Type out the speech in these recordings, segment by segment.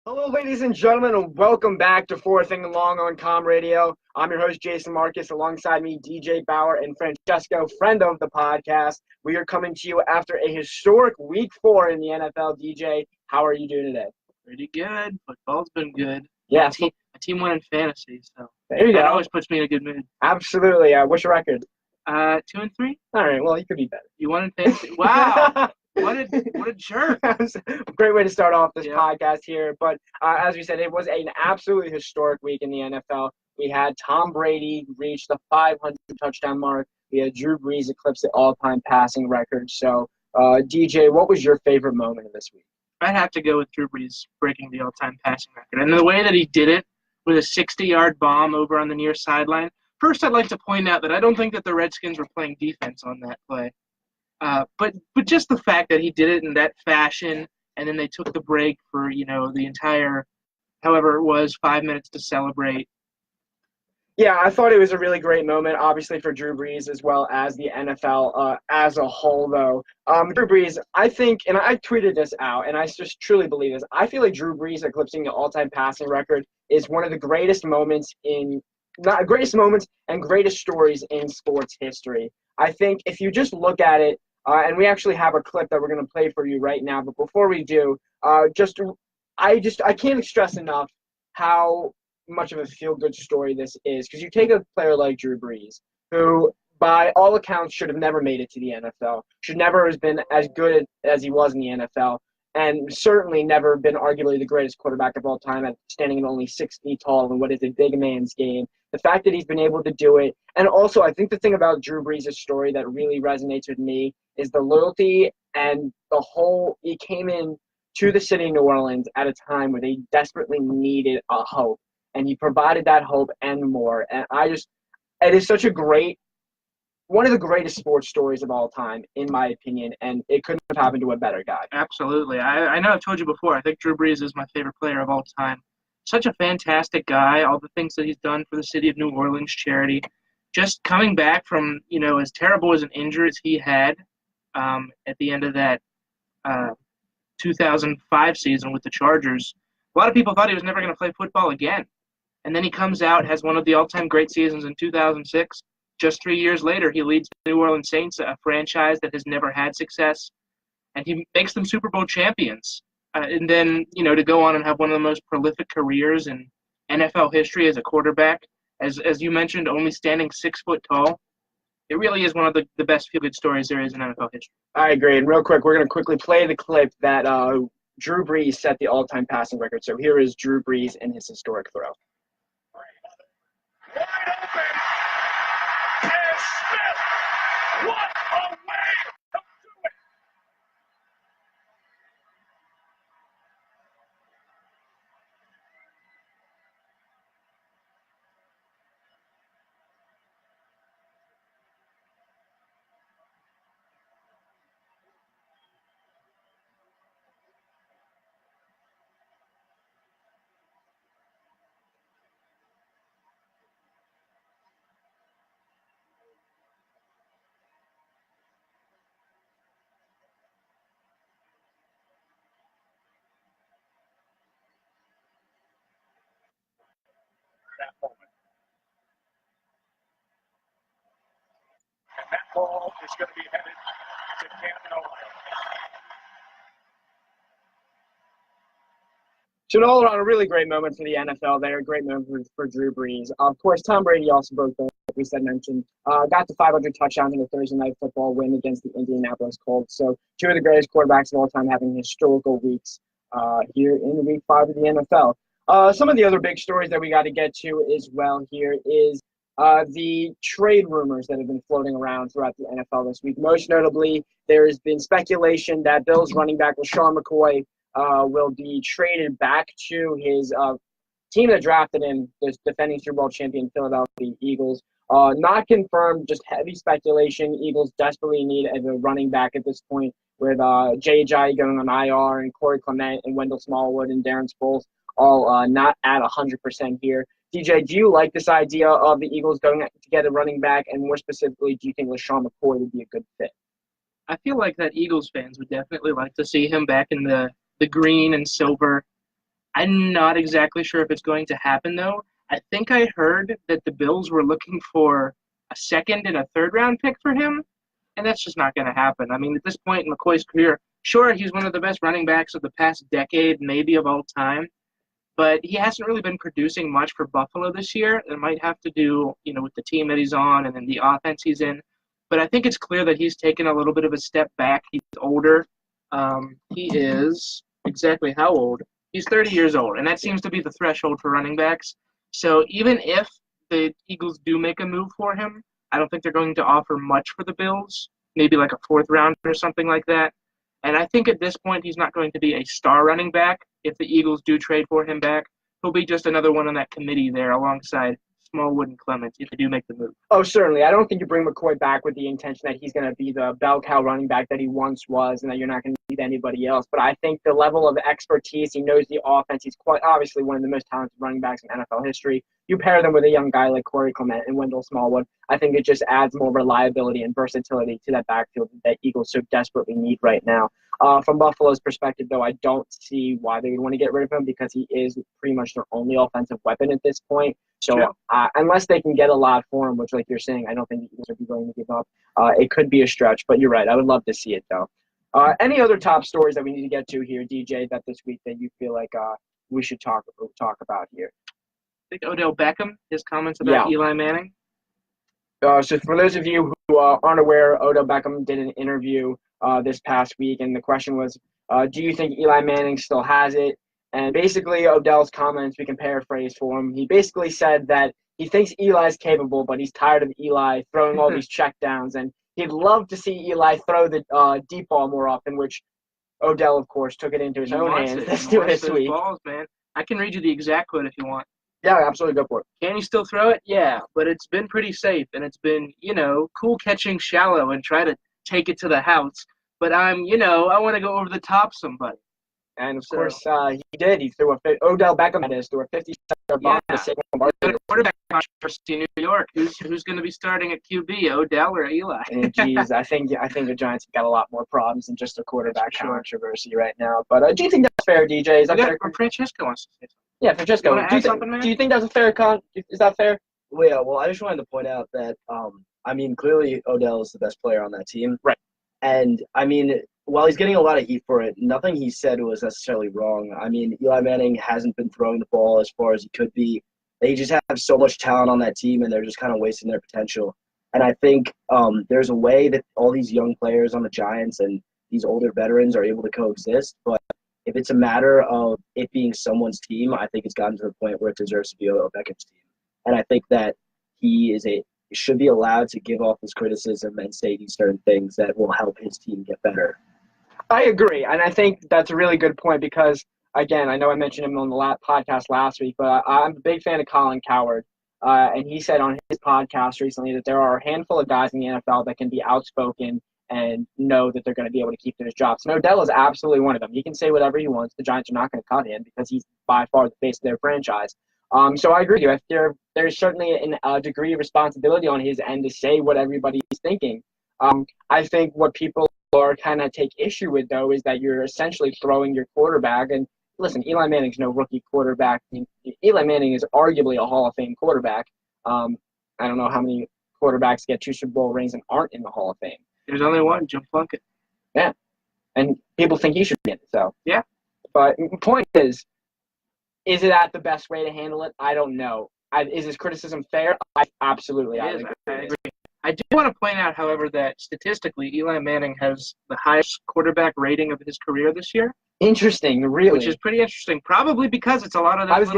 Hello, ladies and gentlemen, and welcome back to Fourth and Long on Com Radio. I'm your host, Jason Marcus. Alongside me, DJ Bauer and Francesco, friend of the podcast. We are coming to you after a historic Week 4 in the NFL. DJ, how are you doing today? Pretty good. Football's been good. Yeah, My team won in fantasy, so there you that go. always puts me in a good mood. Absolutely. What's your record? 2-3. All right. Well, you could be better. You won in fantasy. Wow. What a jerk. Great way to start off this podcast here. But as we said, it was an absolutely historic week in the NFL. We had Tom Brady reach the 500 touchdown mark. We had Drew Brees eclipse the all-time passing record. So, DJ, what was your favorite moment of this week? I'd have to go with Drew Brees breaking the all-time passing record. And the way that he did it with a 60-yard bomb over on the near sideline. First, I'd like to point out that I don't think that the Redskins were playing defense on that play. But just the fact that he did it in that fashion, and then they took the break for, the entire, however it was, 5 minutes to celebrate. Yeah, I thought it was a really great moment, obviously for Drew Brees as well as the NFL as a whole, though. Drew Brees, I think, and I tweeted this out, and I just truly believe this, I feel like Drew Brees eclipsing the all-time passing record is one of the greatest moments and greatest stories in sports history. I think if you just look at it, and we actually have a clip that we're going to play for you right now. But before we do, I can't stress enough how much of a feel-good story this is. Because you take a player like Drew Brees, who by all accounts should have never made it to the NFL, should never have been as good as he was in the NFL, and certainly never been arguably the greatest quarterback of all time at standing at only 6 feet tall in what is a big man's game. The fact that he's been able to do it, and also I think the thing about Drew Brees' story that really resonates with me is the loyalty and he came in to the city of New Orleans at a time where they desperately needed a hope, and he provided that hope and more. And it is such one of the greatest sports stories of all time, in my opinion, and it couldn't have happened to a better guy. Absolutely. I know I've told you before, I think Drew Brees is my favorite player of all time. Such a fantastic guy, all the things that he's done for the city of New Orleans charity. Just coming back from, as terrible as an injury as he had at the end of that 2005 season with the Chargers, a lot of people thought he was never going to play football again. And then he comes out, has one of the all-time great seasons in 2006. Just 3 years later, he leads the New Orleans Saints, a franchise that has never had success, and he makes them Super Bowl champions. And then, to go on and have one of the most prolific careers in NFL history as a quarterback, as you mentioned, only standing 6 foot tall. It really is one of the best feel-good stories there is in NFL history. I agree. And real quick, we're going to quickly play the clip that Drew Brees set the all-time passing record. So here is Drew Brees and his historic throw. Wide open. And Smith. What a way to do it. That moment. And that ball is going to be headed to Canton, Ohio. So, all around, a really great moment for the NFL there. A great moment for Drew Brees. Of course, Tom Brady also broke the, like we mentioned, got to 500 touchdowns in a Thursday night football win against the Indianapolis Colts. So, two of the greatest quarterbacks of all time having historical weeks here in Week 5 of the NFL. Some of the other big stories that we got to get to as well here is the trade rumors that have been floating around throughout the NFL this week. Most notably, there has been speculation that Bills running back LaShawn McCoy will be traded back to his team that drafted him, the defending Super Bowl champion Philadelphia Eagles. Not confirmed, just heavy speculation. Eagles desperately need a running back at this point with Jay Ajayi going on IR and Corey Clement and Wendell Smallwood and Darren Sproles all not at 100% here. DJ, do you like this idea of the Eagles going to get a running back? And more specifically, do you think LaShawn McCoy would be a good fit? I feel like that Eagles fans would definitely like to see him back in the green and silver. I'm not exactly sure if it's going to happen, though. I think I heard that the Bills were looking for a second and a third-round pick for him, and that's just not going to happen. I mean, at this point in McCoy's career, sure, he's one of the best running backs of the past decade, maybe of all time, but he hasn't really been producing much for Buffalo this year. It might have to do, with the team that he's on and then the offense he's in. But I think it's clear that he's taken a little bit of a step back. He's older. He is exactly how old? He's 30 years old, and that seems to be the threshold for running backs. So even if the Eagles do make a move for him, I don't think they're going to offer much for the Bills, maybe like a fourth round or something like that. And I think at this point he's not going to be a star running back. If the Eagles do trade for him back, he'll be just another one on that committee there alongside Smallwood and Clements if they do make the move. Oh, certainly. I don't think you bring McCoy back with the intention that he's going to be the bell cow running back that he once was and that you're not going to need anybody else. But I think the level of expertise, he knows the offense. He's quite obviously one of the most talented running backs in NFL history. You pair them with a young guy like Corey Clement and Wendell Smallwood, I think it just adds more reliability and versatility to that backfield that Eagles so desperately need right now. From Buffalo's perspective, though, I don't see why they would want to get rid of him because he is pretty much their only offensive weapon at this point. So unless they can get a lot for him, which, like you're saying, I don't think the Eagles would be willing to give up, it could be a stretch. But you're right. I would love to see it, though. Any other top stories that we need to get to here, DJ, that this week that you feel like we should talk about here? I think Odell Beckham, his comments about Eli Manning. So for those of you who aren't aware, Odell Beckham did an interview this past week, and the question was, do you think Eli Manning still has it? And basically, Odell's comments, we can paraphrase for him. He basically said that he thinks Eli's capable, but he's tired of Eli throwing all these checkdowns, and he'd love to see Eli throw the deep ball more often, which Odell, of course, took it into his own hands this week. Balls, man. I can read you the exact quote if you want. Yeah, absolutely. Go for it. Can you still throw it? Yeah, but it's been pretty safe, and it's been, cool catching shallow and try to take it to the house. But I want to go over the top somebody. And, of course, he did. He threw Odell Beckham threw a 50-yard bomb to Saquon Barkley. Quarterback controversy in New York. Who's going to be starting at QB, Odell or Eli? Geez, I think the Giants have got a lot more problems than just a quarterback controversy right now. But do you think that's fair, DJ? Is that fair? Francesco wants to say something. Yeah, Francesco. Do you think that's a fair Is that fair? Well, yeah. Well, I just wanted to point out that clearly Odell is the best player on that team. Right. And while he's getting a lot of heat for it, nothing he said was necessarily wrong. Eli Manning hasn't been throwing the ball as far as he could be. They just have so much talent on that team, and they're just kind of wasting their potential. And I think there's a way that all these young players on the Giants and these older veterans are able to coexist. But if it's a matter of it being someone's team, I think it's gotten to the point where it deserves to be Odell Beckham's team. And I think that he should be allowed to give off his criticism and say these certain things that will help his team get better. I agree, and I think that's a really good point because, again, I know I mentioned him on the podcast last week, but I'm a big fan of Colin Cowherd, and he said on his podcast recently that there are a handful of guys in the NFL that can be outspoken and know that they're going to be able to keep their jobs. And Odell is absolutely one of them. He can say whatever he wants. The Giants are not going to cut him because he's by far the face of their franchise. So I agree with you. There's certainly a degree of responsibility on his end to say what everybody's thinking. I think what people are kind of take issue with, though, is that you're essentially throwing your quarterback. And listen, Eli Manning's no rookie quarterback. Eli Manning is arguably a Hall of Fame quarterback. I don't know how many quarterbacks get 2 Super Bowl rings and aren't in the Hall of Fame. There's only one, Jim Plunkett. Yeah, and people think he should be in it. So yeah, but the point is it at the best way to handle it? I don't know. Is his criticism fair? Absolutely. I agree. I do want to point out, however, that statistically, Eli Manning has the highest quarterback rating of his career this year. Interesting, really. Which is pretty interesting. Probably because it's a lot of those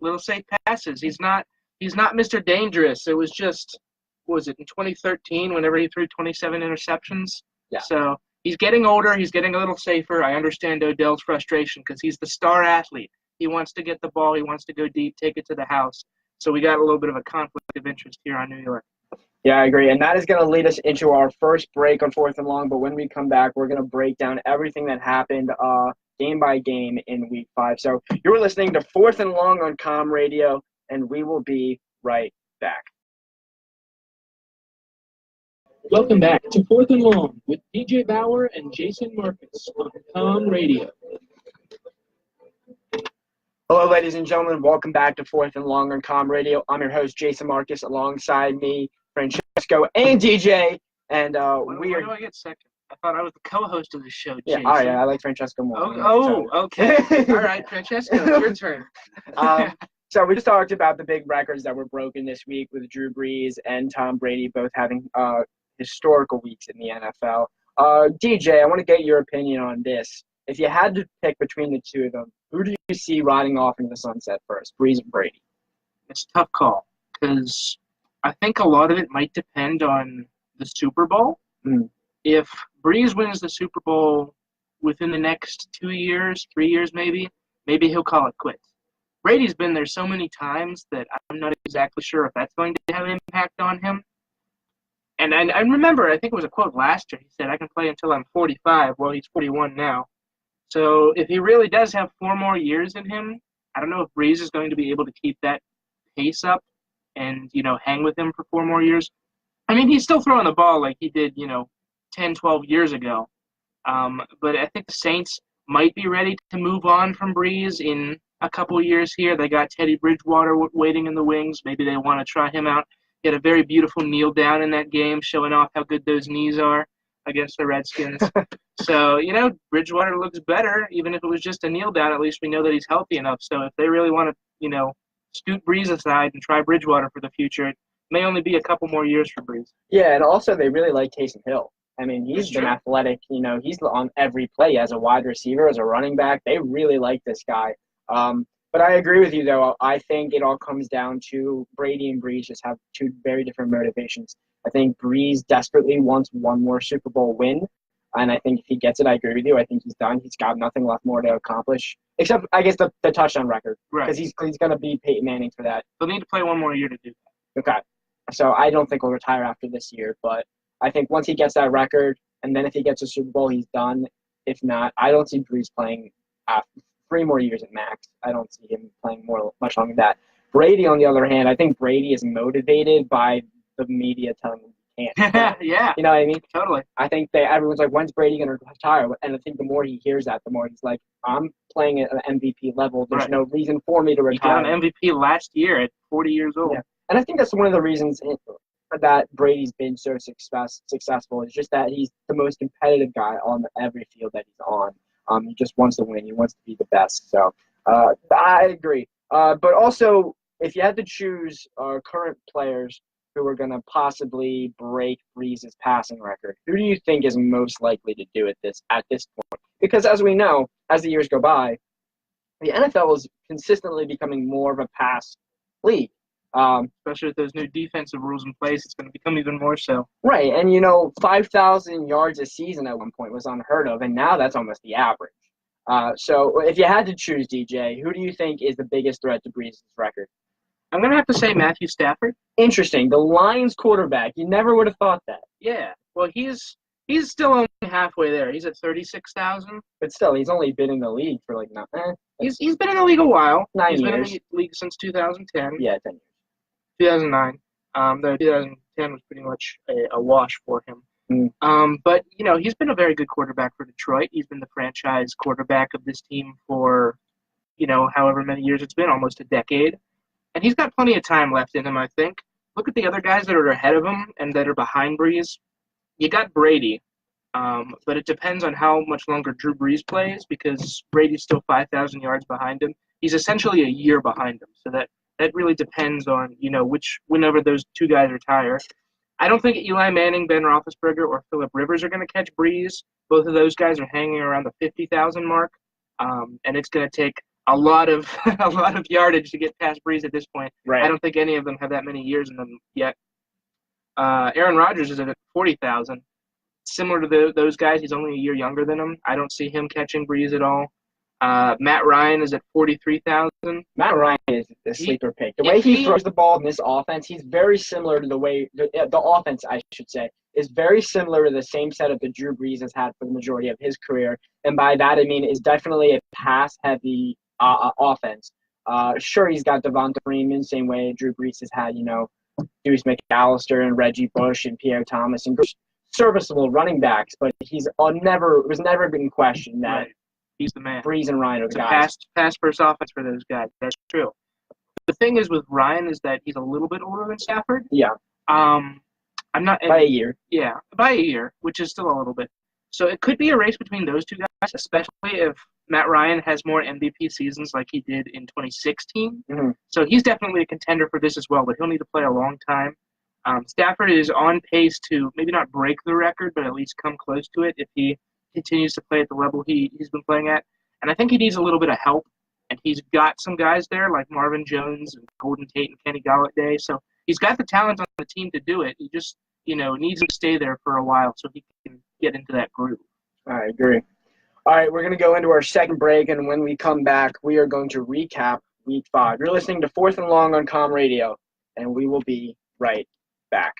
little safe passes. He's not Mr. Dangerous. It was just, what was it, in 2013 whenever he threw 27 interceptions? Yeah. So he's getting older. He's getting a little safer. I understand Odell's frustration because he's the star athlete. He wants to get the ball. He wants to go deep, take it to the house. So we got a little bit of a conflict of interest here on New York. Yeah, I agree. And that is going to lead us into our first break on 4th and Long. But when we come back, we're going to break down everything that happened game by game in Week 5. So you're listening to 4th and Long on Com Radio, and we will be right back. Welcome back to 4th and Long with DJ Bauer and Jason Marcus on Com Radio. Hello, ladies and gentlemen. Welcome back to Fourth and Long on Com Radio. I'm your host, Jason Marcus, alongside me, Francesco, and DJ. And Why do I get second? I thought I was the co-host of the show, Jason. Yeah, all right, I like Francesco more. Okay. All right, Francesco, your turn. So we just talked about the big records that were broken this week with Drew Brees and Tom Brady both having historical weeks in the NFL. DJ, I want to get your opinion on this. If you had to pick between the two of them, who do you see riding off into the sunset first, Brees or Brady? It's a tough call because I think a lot of it might depend on the Super Bowl. If Brees wins the Super Bowl within the next 2 years, 3 years maybe he'll call it quits. Brady's been there so many times that I'm not exactly sure if that's going to have an impact on him. And I remember, I think it was a quote last year, he said, I can play until I'm 45. Well, he's 41 now. So if he really does have 4 more years in him, I don't know if Brees is going to be able to keep that pace up and, hang with him for 4 more years. I mean, he's still throwing the ball like he did, 10, 12 years ago. But I think the Saints might be ready to move on from Brees in a couple of years here. They got Teddy Bridgewater waiting in the wings. Maybe they want to try him out. He had a very beautiful kneel down in that game, showing off how good those knees are against the Redskins. So, Bridgewater looks better, even if it was just a kneel down. At least we know that he's healthy enough. So if they really want to, scoot Brees aside and try Bridgewater for the future, it may only be a couple more years for Brees. Yeah, and also they really like Taysom Hill. I mean, he's been athletic. He's on every play as a wide receiver, as a running back. They really like this guy. But I agree with you, though. I think it all comes down to Brady and Brees just have two very different motivations. I think Brees desperately wants one more Super Bowl win. And I think if he gets it, I agree with you. I think he's done. He's got nothing left more to accomplish, except, I guess, the touchdown record. Right. Because he's going to beat Peyton Manning for that. He'll need to play 1 more year to do that. Okay. So I don't think he'll retire after this year. But I think once he gets that record, and then if he gets a Super Bowl, he's done. If not, I don't see Brees playing 3 more years at max. I don't see him playing much longer than that. Brady, on the other hand, I think Brady is motivated by the media telling him he can't. Yeah. You know what I mean? Totally. I think everyone's like, when's Brady going to retire? And I think the more he hears that, the more he's like, I'm playing at an MVP level. There's no reason for me to retire. He got an MVP last year at 40 years old. Yeah. And I think that's one of the reasons that Brady's been so successful is just that he's the most competitive guy on every field that he's on. He just wants to win. He wants to be the best. So I agree. But also, if you had to choose current players who are going to possibly break Brees' passing record, who do you think is most likely to do it at this point? Because as we know, as the years go by, the NFL is consistently becoming more of a pass league. Especially with those new defensive rules in place, it's going to become even more so. Right, and 5,000 yards a season at one point was unheard of, and now that's almost the average. So if you had to choose, DJ, who do you think is the biggest threat to Brees' record? I'm going to have to say Matthew Stafford. Interesting. The Lions quarterback. You never would have thought that. Yeah. Well, he's still only halfway there. He's at 36,000. But still, he's only been in the league for He's been in the league a while. 9 years. He's been in the league since 2010. Yeah, 10 years. 2009. Though 2010 was pretty much a wash for him. But, he's been a very good quarterback for Detroit. He's been the franchise quarterback of this team for, however many years it's been, almost a decade. And he's got plenty of time left in him, I think. Look at the other guys that are ahead of him and that are behind Brees. You got Brady, but it depends on how much longer Drew Brees plays because Brady's still 5,000 yards behind him. He's essentially a year behind him, so that really depends on, whenever those two guys retire. I don't think Eli Manning, Ben Roethlisberger, or Phillip Rivers are going to catch Brees. Both of those guys are hanging around the 50,000 mark, and it's going to take a lot of yardage to get past Brees at this point. Right. I don't think any of them have that many years in them yet. Aaron Rodgers is at 40,000. Similar to those guys, he's only a year younger than him. I don't see him catching Brees at all. Matt Ryan is at 43,000. Matt Ryan is the sleeper pick. The way he throws the ball in this offense, he's very similar to the way the offense, I should say, is very similar to the same setup that Drew Brees has had for the majority of his career. And by that, I mean is definitely a pass-heavy offense. Sure, he's got Devonta Freeman, same way Drew Brees has had, Deuce McAllister and Reggie Bush and Pierre Thomas and serviceable running backs, but he's never been questioned that He's the man. Brees and Ryan are It's the a guys. pass first offense for those guys. That's true. The thing is with Ryan is that he's a little bit older than Stafford. Yeah, I'm not by a year. Yeah, by a year, which is still a little bit. So it could be a race between those two guys, especially if Matt Ryan has more MVP seasons like he did in 2016. Mhm. So he's definitely a contender for this as well, but he'll need to play a long time. Stafford is on pace to maybe not break the record, but at least come close to it if he continues to play at the level he's been playing at. And I think he needs a little bit of help. And he's got some guys there like Marvin Jones and Golden Tate and Kenny Golladay. So he's got the talent on the team to do it. He just, needs to stay there for a while so he can get into that groove. I agree. All right, we're going to go into our second break, and when we come back, we are going to recap Week 5. You're listening to Fourth and Long on Com Radio, and we will be right back.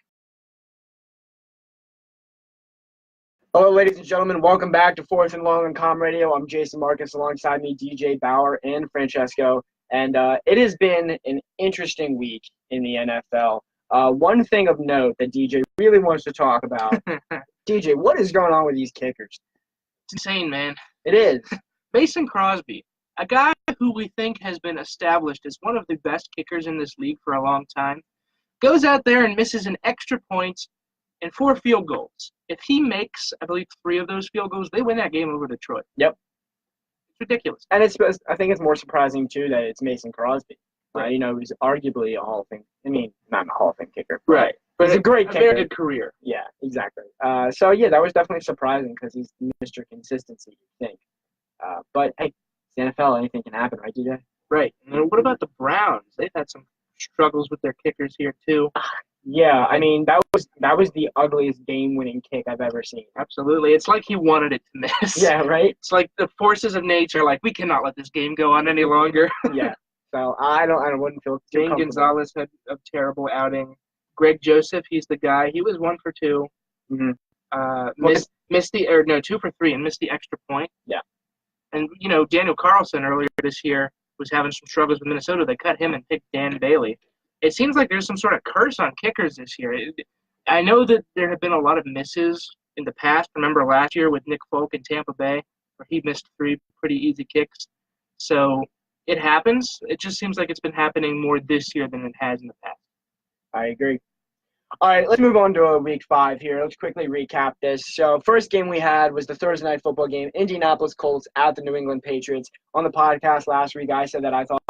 Hello, ladies and gentlemen. Welcome back to Fourth and Long on Com Radio. I'm Jason Marcus, alongside me, DJ Bauer and Francesco. And it has been an interesting week in the NFL. One thing of note that DJ really wants to talk about. DJ, what is going on with these kickers? It's insane, man. It is. Mason Crosby, a guy who we think has been established as one of the best kickers in this league for a long time, goes out there and misses an extra point and 4 field goals. If he makes, I believe, 3 of those field goals, they win that game over Detroit. Yep. It's ridiculous. And I think it's more surprising, too, that it's Mason Crosby. Right. He's arguably a Hall of Fame. I mean, not a Hall of Fame kicker. Right. But he's a great kicker. Very good career. Yeah, exactly. So, yeah, that was definitely surprising because he's Mr. Consistency, you think. But, hey, it's the NFL. Anything can happen, right, DJ? Right. And then what about the Browns? They've had some struggles with their kickers here, too. Yeah, I mean, that was the ugliest game-winning kick I've ever seen. Absolutely. It's like he wanted it to miss. Yeah, right? It's like the forces of nature, like, we cannot let this game go on any longer. Yeah. So I wouldn't feel too Jane comfortable. Gonzalez had a terrible outing. Greg Joseph, he's the guy. He was 1 for 2. Mm-hmm. Missed 2 for 3 and missed the extra point. Yeah. And, Daniel Carlson earlier this year was having some struggles with Minnesota. They cut him and picked Dan Bailey. It seems like there's some sort of curse on kickers this year. I know that there have been a lot of misses in the past. Remember last year with Nick Folk in Tampa Bay, where he missed 3 pretty easy kicks. So it happens. It just seems like it's been happening more this year than it has in the past. I agree. All right, let's move on to Week 5 here. Let's quickly recap this. So first game we had was the Thursday night football game, Indianapolis Colts at the New England Patriots. On the podcast last week, I said that I thought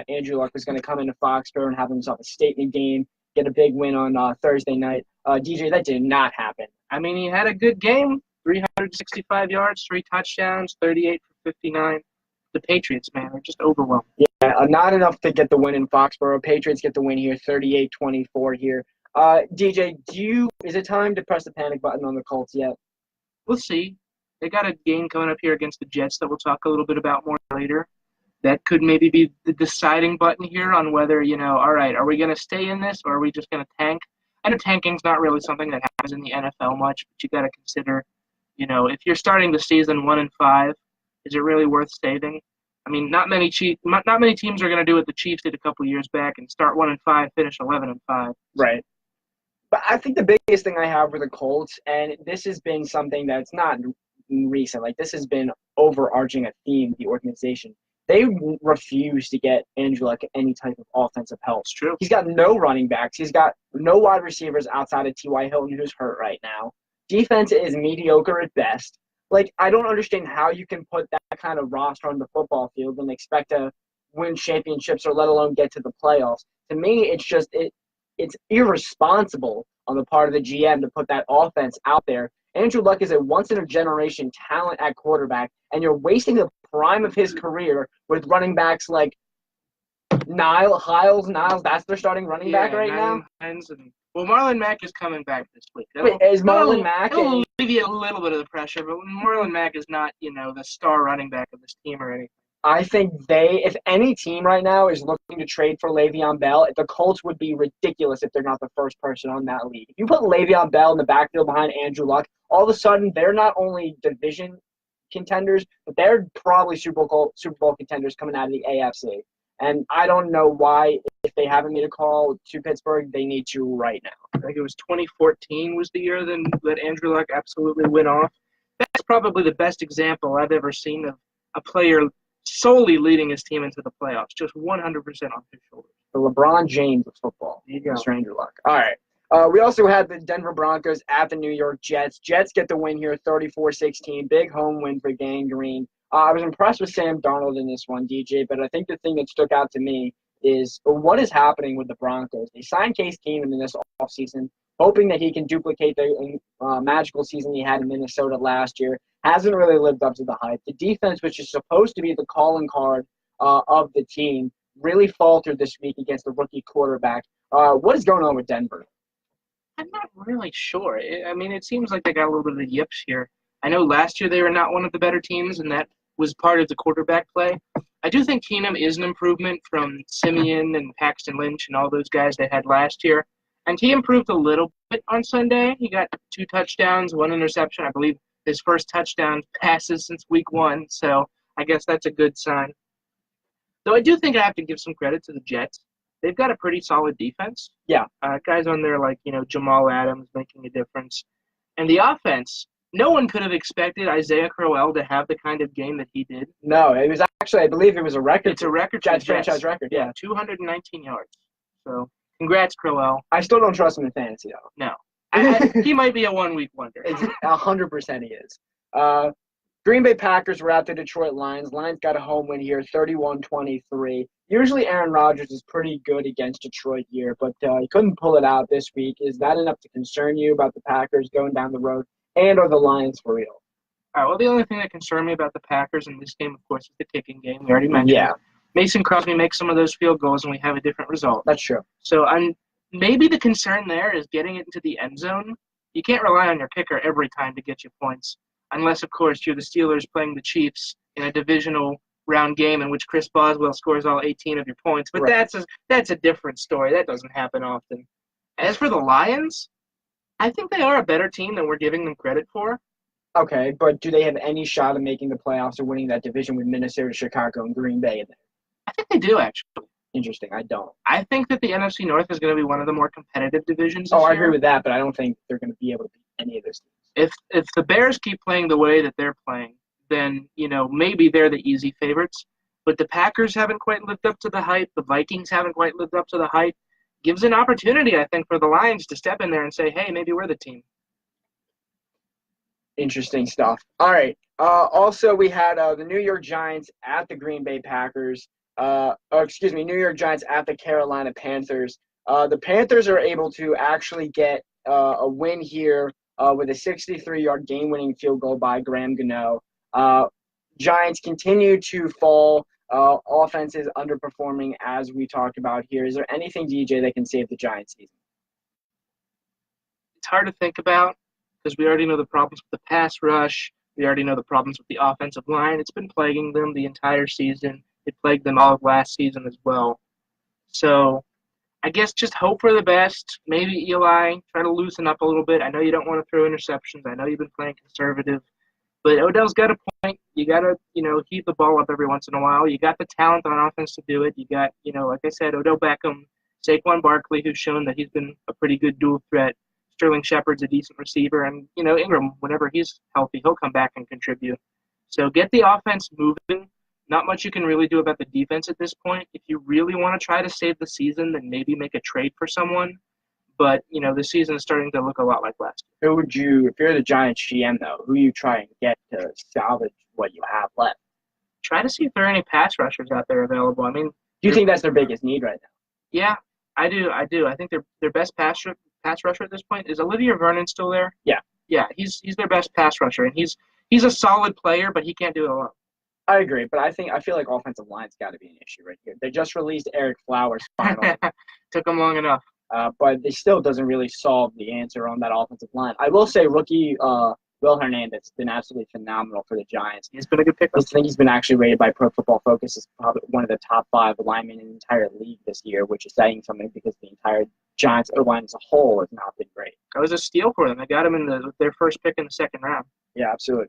Andrew Luck was going to come into Foxborough and have himself a statement game, get a big win on Thursday night. DJ, that did not happen. I mean, he had a good game, 365 yards, 3 touchdowns, 38 for 59. The Patriots, man, they're just overwhelmed. Yeah, not enough to get the win in Foxborough. Patriots get the win here, 38-24 here. DJ, is it time to press the panic button on the Colts yet? We'll see. They got a game coming up here against the Jets that we'll talk a little bit about more later. That could maybe be the deciding button here on whether, all right, are we going to stay in this or are we just going to tank? I know tanking's not really something that happens in the NFL much, but you got to consider, if you're starting the season 1-5, is it really worth saving? I mean, not many teams are going to do what the Chiefs did a couple years back and start 1-5, finish 11-5. Right. But I think the biggest thing I have with the Colts, and this has been something that's not recent, like this has been overarching a theme, the organization. They refuse to get Andrew Luck any type of offensive help. It's true. He's got no running backs. He's got no wide receivers outside of T.Y. Hilton, who's hurt right now. Defense is mediocre at best. Like, I don't understand how you can put that kind of roster on the football field and expect to win championships or let alone get to the playoffs. To me, it's just it's irresponsible on the part of the GM to put that offense out there. Andrew Luck is a once-in-a-generation talent at quarterback, and you're wasting the prime of his career with running backs like Niles, that's their starting running back right now. Well, Marlon Mack is coming back this week. Is Marlon Mack? It'll alleviate a little bit of the pressure, but Marlon Mack is not, the star running back of this team or anything. I think if any team right now is looking to trade for Le'Veon Bell, the Colts would be ridiculous if they're not the first person on that league. If you put Le'Veon Bell in the backfield behind Andrew Luck, all of a sudden they're not only division contenders, but they're probably Super Bowl contenders coming out of the AFC. And I don't know why, if they haven't made a call to Pittsburgh, they need to right now. I think it was 2014 was the year that Andrew Luck absolutely went off. That's probably the best example I've ever seen of a player solely leading his team into the playoffs, just 100% on his shoulders. The LeBron James of football. There you go. Stranger luck. All right. We also had the Denver Broncos at the New York Jets. Jets get the win here, 34-16. Big home win for Gang Green. I was impressed with Sam Darnold in this one, DJ, but I think the thing that stuck out to me is what is happening with the Broncos. They signed Case Keenum in this offseason, hoping that he can duplicate the magical season he had in Minnesota last year. Hasn't really lived up to the hype. The defense, which is supposed to be the calling card of the team, really faltered this week against the rookie quarterback. What is going on with Denver? I'm not really sure. It seems like they got a little bit of the yips here. I know last year they were not one of the better teams, and that was part of the quarterback play. I do think Keenum is an improvement from Simeon and Paxton Lynch and all those guys they had last year. And he improved a little bit on Sunday. He got 2 touchdowns, 1 interception. I believe his first touchdown passes since week 1, so I guess that's a good sign. Though I do think I have to give some credit to the Jets. They've got a pretty solid defense. Yeah. Guys on there like, Jamal Adams making a difference. And the offense, no one could have expected Isaiah Crowell to have the kind of game that he did. No, it was actually, I believe it was a record. It's a record. Jets franchise record, yeah. 219 yards. So, congrats, Crowell. I still don't trust him in fantasy, though. No. He might be a one-week wonder. It's 100% he is. Green Bay Packers were at the Detroit Lions. Lions got a home win here, 31-23. Usually Aaron Rodgers is pretty good against Detroit here, but he couldn't pull it out this week. Is that enough to concern you about the Packers going down the road, and are the Lions for real? All right, well, the only thing that concerned me about the Packers in this game, of course, is the kicking game. We already mentioned Yeah. it. Mason Crosby makes some of those field goals, and we have a different result. That's true. So maybe the concern there is getting it into the end zone. You can't rely on your kicker every time to get you points, unless, of course, you're the Steelers playing the Chiefs in a divisional round game in which Chris Boswell scores all 18 of your points. But Right. that's a different story. That doesn't happen often. As for the Lions, I think they are a better team than we're giving them credit for. Okay, but do they have any shot of making the playoffs or winning that division with Minnesota, Chicago, and Green Bay in there? I think they do, actually. Interesting. I don't. I think that the NFC North is going to be one of the more competitive divisions this I year. agree with that, but I don't think they're going to be able to beat any of those teams. If the Bears keep playing the way that they're playing, then, maybe they're the easy favorites. But the Packers haven't quite lived up to the hype. The Vikings haven't quite lived up to the hype. Gives an opportunity, I think, for the Lions to step in there and say, hey, maybe we're the team. Interesting stuff. All right. Also, we had the New York Giants at the Green Bay Packers. New York Giants at the Carolina Panthers. The Panthers are able to actually get a win here with a 63-yard game-winning field goal by Graham Gano. Giants continue to fall. Offense is underperforming, as we talked about here. Is there anything, DJ, that can save the Giants season? It's hard to think about because we already know the problems with the pass rush. We already know the problems with the offensive line. It's been plaguing them the entire season. It plagued them all of last season as well. So I guess just hope for the best. Maybe Eli, try to loosen up a little bit. I know you don't want to throw interceptions. I know you've been playing conservative. But Odell's got a point. You got to, heat the ball up every once in a while. You got the talent on offense to do it. You got, like I said, Odell Beckham, Saquon Barkley, who's shown that he's been a pretty good dual threat. Sterling Shepard's a decent receiver. And, Ingram, whenever he's healthy, he'll come back and contribute. So get the offense moving. Not much you can really do about the defense at this point. If you really want to try to save the season, then maybe make a trade for someone. But, the season is starting to look a lot like last year. Who would you, if you're the Giants GM, though, who you try and get to salvage what you have left? Try to see if there are any pass rushers out there available. Do you think that's their biggest need right now? Yeah, I do. I think their best pass rusher at this point is Olivier Vernon still there? Yeah. Yeah, he's their best pass rusher, and he's a solid player, but he can't do it alone. I agree, but I feel like offensive line's got to be an issue right here. They just released Eric Flowers finally. Took them long enough. But it still doesn't really solve the answer on that offensive line. I will say rookie Will Hernandez has been absolutely phenomenal for the Giants. He's been a good pick. I think he's been actually rated by Pro Football Focus as probably one of the top 5 linemen in the entire league this year, which is saying something because the entire Giants O-line as a whole has not been great. That was a steal for them. They got him in their first pick in the second round. Yeah, absolutely.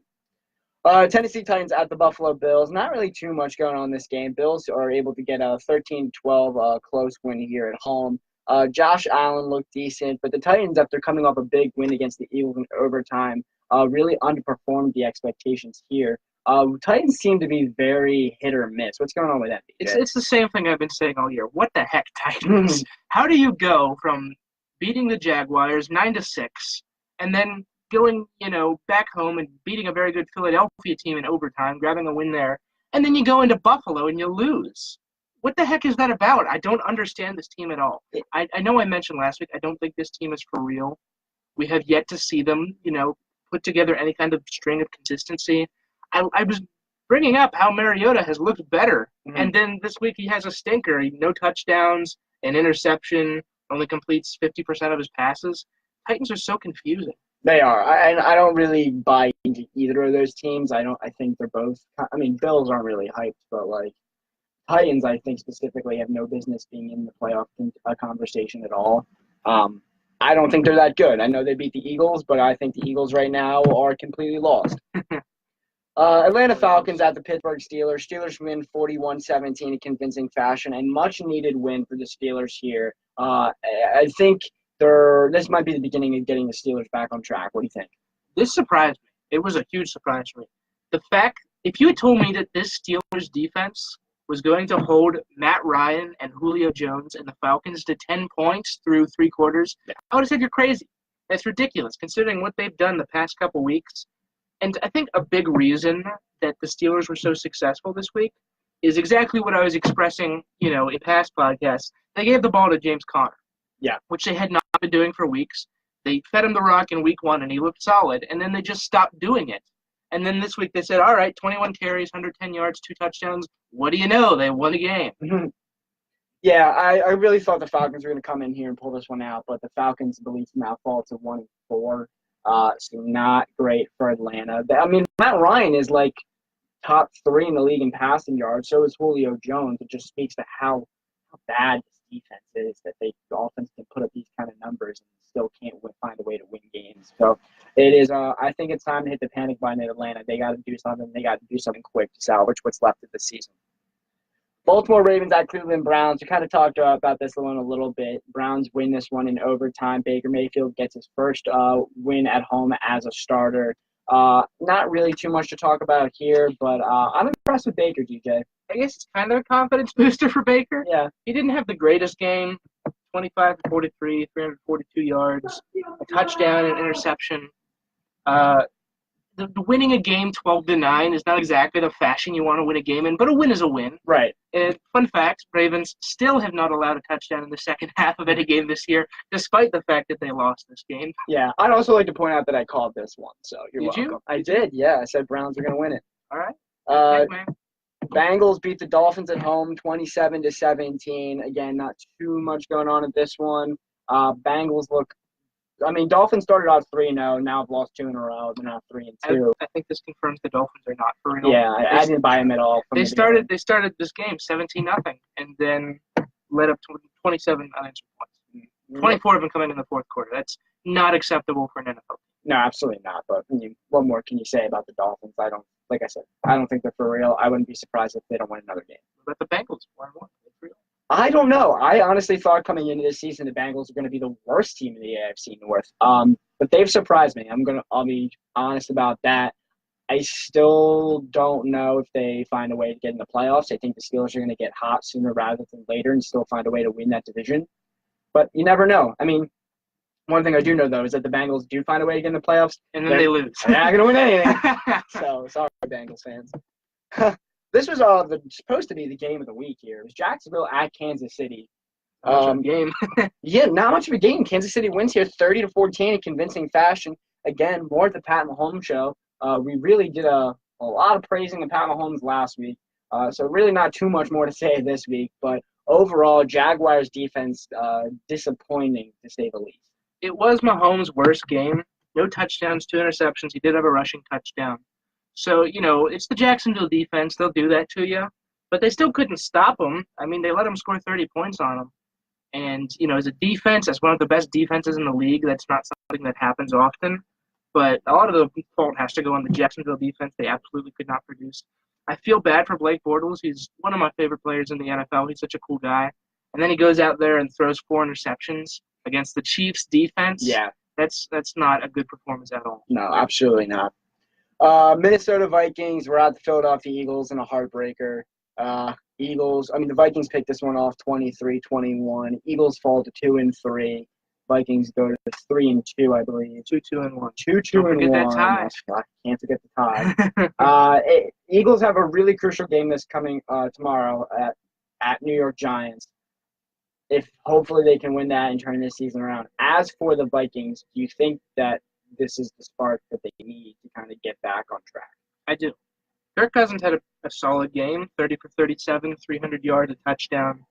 Tennessee Titans at the Buffalo Bills. Not really too much going on in this game. Bills are able to get a 13-12 close win here at home. Josh Allen looked decent, but the Titans, after coming off a big win against the Eagles in overtime, really underperformed the expectations here. Titans seem to be very hit or miss. What's going on with that, BJ? It's the same thing I've been saying all year. What the heck, Titans? How do you go from beating the Jaguars 9-6 and then going, back home and beating a very good Philadelphia team in overtime, grabbing a win there, and then you go into Buffalo and you lose? What the heck is that about? I don't understand this team at all. I know I mentioned last week I don't think this team is for real. We have yet to see them, put together any kind of string of consistency. I was bringing up how Mariota has looked better, and then this week he has a stinker. No touchdowns, an interception, only completes 50% of his passes. Titans are so confusing. They are. I don't really buy into either of those teams. I think they're both. I mean, Bills aren't really hyped, but Titans, I think specifically, have no business being in the playoff conversation at all. I don't think they're that good. I know they beat the Eagles, but I think the Eagles right now are completely lost. Atlanta Falcons at the Pittsburgh Steelers. Steelers win 41-17 in convincing fashion, and much-needed win for the Steelers here. I think this might be the beginning of getting the Steelers back on track. What do you think? This surprised me. It was a huge surprise for me. The fact, if you had told me that this Steelers defense was going to hold Matt Ryan and Julio Jones and the Falcons to 10 points through 3 quarters, I would have said you're crazy. That's ridiculous, considering what they've done the past couple weeks. And I think a big reason that the Steelers were so successful this week is exactly what I was expressing, in past podcasts. They gave the ball to James Conner, which they had not been doing for weeks. They fed him the rock in week 1, and he looked solid, and then they just stopped doing it. And then this week they said, all right, 21 carries, 110 yards, 2 touchdowns. What do you know? They won a game. Yeah, I really thought the Falcons were going to come in here and pull this one out, but the Falcons, I believe, now fall to 1-4. So not great for Atlanta. I mean, Matt Ryan is top 3 in the league in passing yards. So is Julio Jones. It just speaks to how bad this defense is, that the offense can put up these kind of numbers and still can't find a way to win games. So it is. I think it's time to hit the panic button in Atlanta. They got to do something. They got to do something quick to salvage what's left of the season. Baltimore Ravens at Cleveland Browns. We kind of talked about this one a little bit. Browns win this one in overtime. Baker Mayfield gets his first win at home as a starter. Not really too much to talk about here, but I'm impressed with Baker, DJ. I guess it's kind of a confidence booster for Baker. Yeah. He didn't have the greatest game. 25 for 43, 342 yards, a touchdown, an interception. The winning a game 12-9 is not exactly the fashion you want to win a game in, but a win is a win. Right. Fun fact, Ravens still have not allowed a touchdown in the second half of any game this year, despite the fact that they lost this game. Yeah, I'd also like to point out that I called this one, so you're welcome. Did you? I did, yeah. I said Browns are going to win it. All right. Thanks, man. Bengals beat the Dolphins at home 27-17. Again, not too much going on at this one. Bengals look – Dolphins started out 3-0. Now have lost 2 in a row. They're now 3-2. I think this confirms the Dolphins are not for real. Yeah, I didn't buy them at all. They started this game 17-0 and then led up to 27 unanswered points. 24 of them coming in the fourth quarter. That's not acceptable for an NFL team. No, absolutely not. But what more can you say about the Dolphins? Like I said, I don't think they're for real. I wouldn't be surprised if they don't win another game. But the Bengals 1-1. They're real. I don't know. I honestly thought coming into this season the Bengals were going to be the worst team in the AFC North. But they've surprised me. I'll be honest about that. I still don't know if they find a way to get in the playoffs. I think the Steelers are going to get hot sooner rather than later and still find a way to win that division. But you never know. One thing I do know, though, is that the Bengals do find a way to get in the playoffs. And then they lose. They're not going to win anything. So, sorry, Bengals fans. This was supposed to be the game of the week here. It was Jacksonville at Kansas City. Game. Yeah, not much of a game. Kansas City wins here 30-14 in convincing fashion. Again, more at the Pat Mahomes show. We really did a lot of praising of Pat Mahomes last week. So really not too much more to say this week. But overall, Jaguars defense disappointing to say the least. It was Mahomes' worst game. No touchdowns, 2 interceptions. He did have a rushing touchdown. So, it's the Jacksonville defense. They'll do that to you. But they still couldn't stop him. They let him score 30 points on him. And, as a defense, that's one of the best defenses in the league. That's not something that happens often. But a lot of the fault has to go on the Jacksonville defense. They absolutely could not produce. I feel bad for Blake Bortles. He's one of my favorite players in the NFL. He's such a cool guy. And then he goes out there and throws 4 interceptions against the Chiefs' defense. Yeah. That's not a good performance at all. No, absolutely not. Minnesota Vikings were at the Philadelphia Eagles in a heartbreaker. The Vikings picked this one off 23-21. Eagles fall to 2-3. Vikings go to 3-2, I believe. 2-2-1. 2-2 Don't and forget 1. that tie. I can't forget the tie. Eagles have a really crucial game this coming tomorrow at New York Giants. If hopefully they can win that and turn this season around. As for the Vikings, do you think that this is the spark that they need to kind of get back on track? I do. Kirk Cousins had a solid game, 30 for 37, 300 yards, a touchdown.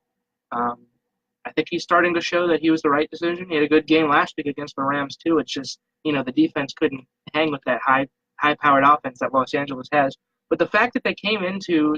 I think he's starting to show that he was the right decision. He had a good game last week against the Rams, too. It's just, the defense couldn't hang with that high-powered offense that Los Angeles has. But the fact that they came into,